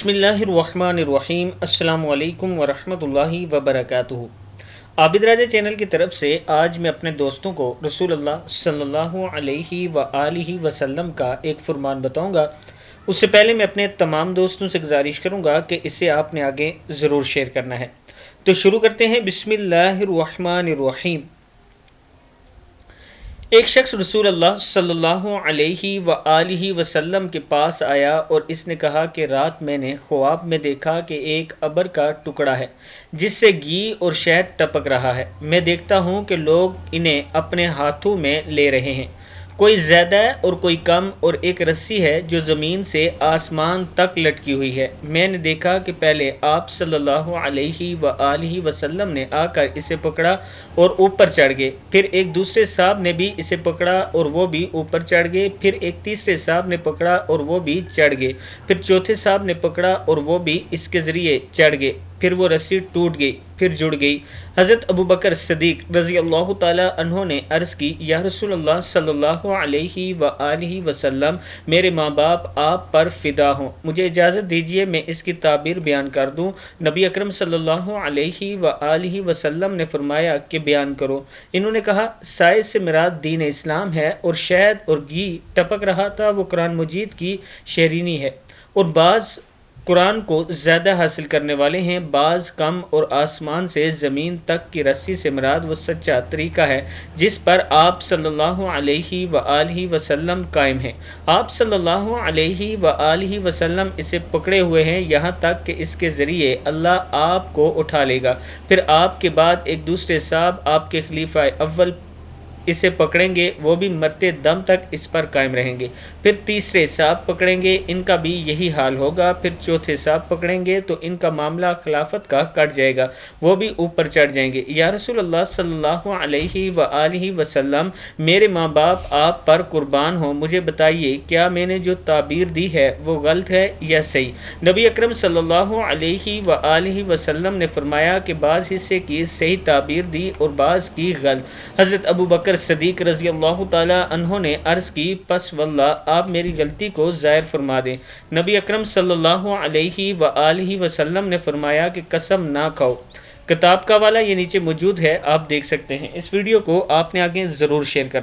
بسم اللہ الرحمن الرحیم۔ السلام علیکم ورحمۃ اللہ وبرکاتہ۔ عابد راجہ چینل کی طرف سے آج میں اپنے دوستوں کو رسول اللہ صلی اللہ علیہ وآلہ وسلم کا ایک فرمان بتاؤں گا۔ اس سے پہلے میں اپنے تمام دوستوں سے گزارش کروں گا کہ اسے آپ نے آگے ضرور شیئر کرنا ہے۔ تو شروع کرتے ہیں۔ بسم اللہ الرحمن الرحیم۔ ایک شخص رسول اللہ صلی اللہ علیہ وآلہ وسلم کے پاس آیا اور اس نے کہا کہ رات میں نے خواب میں دیکھا کہ ایک ابر کا ٹکڑا ہے جس سے گھی اور شہد ٹپک رہا ہے۔ میں دیکھتا ہوں کہ لوگ انہیں اپنے ہاتھوں میں لے رہے ہیں، کوئی زیادہ اور کوئی کم، اور ایک رسی ہے جو زمین سے آسمان تک لٹکی ہوئی ہے۔ میں نے دیکھا کہ پہلے آپ صلی اللہ علیہ وآلہ وسلم نے آ کر اسے پکڑا اور اوپر چڑھ گئے، پھر ایک دوسرے صاحب نے بھی اسے پکڑا اور وہ بھی اوپر چڑھ گئے، پھر ایک تیسرے صاحب نے پکڑا اور وہ بھی چڑھ گئے، پھر چوتھے صاحب نے پکڑا اور وہ بھی اس کے ذریعے چڑھ گئے، پھر وہ رسی ٹوٹ گئی، پھر جڑ گئی۔ حضرت ابو بکر صدیق رضی اللہ تعالی عنہ نے عرض کی، یا رسول اللہ صلی اللہ علیہ وآلہ وسلم، میرے ماں باپ آپ پر فدا ہوں، مجھے اجازت دیجیے میں اس کی تعبیر بیان کر دوں۔ نبی اکرم صلی اللہ علیہ وآلہ وسلم نے فرمایا کہ بیان کرو۔ انہوں نے کہا، سائے سے مراد دین اسلام ہے، اور شہد اور گھی ٹپک رہا تھا وہ قرآن مجید کی شیرینی ہے، اور بعض قرآن کو زیادہ حاصل کرنے والے ہیں، بعض کم، اور آسمان سے زمین تک کی رسی سے مراد وہ سچا طریقہ ہے جس پر آپ صلی اللہ علیہ وآلہ وسلم قائم ہیں۔ آپ صلی اللہ علیہ وآلہ وسلم اسے پکڑے ہوئے ہیں یہاں تک کہ اس کے ذریعے اللہ آپ کو اٹھا لے گا، پھر آپ کے بعد ایک دوسرے صاحب آپ کے خلیفہ اول اسے پکڑیں گے، وہ بھی مرتے دم تک اس پر قائم رہیں گے، پھر تیسرے صاحب پکڑیں گے، ان کا بھی یہی حال ہوگا، پھر چوتھے صاحب پکڑیں گے تو ان کا معاملہ خلافت کا کٹ جائے گا، وہ بھی اوپر چڑھ جائیں گے۔ یا رسول اللہ صلی اللہ علیہ وآلہ وسلم، میرے ماں باپ آپ پر قربان ہوں، مجھے بتائیے کیا میں نے جو تعبیر دی ہے وہ غلط ہے یا صحیح؟ نبی اکرم صلی اللہ علیہ وآلہ وسلم نے فرمایا کہ بعض حصے کی صحیح تعبیر دی اور بعض کی غلط۔ حضرت ابو بکر صدیق رضی اللہ تعالی عنہ نے عرض کی، پس واللہ آپ میری غلطی کو ظاہر فرما دیں۔ نبی اکرم صلی اللہ علیہ وآلہ وسلم نے فرمایا کہ قسم نہ کھاؤ۔ کتاب کا حوالہ یہ نیچے موجود ہے، آپ دیکھ سکتے ہیں۔ اس ویڈیو کو آپ نے آگے ضرور شیئر کرنا۔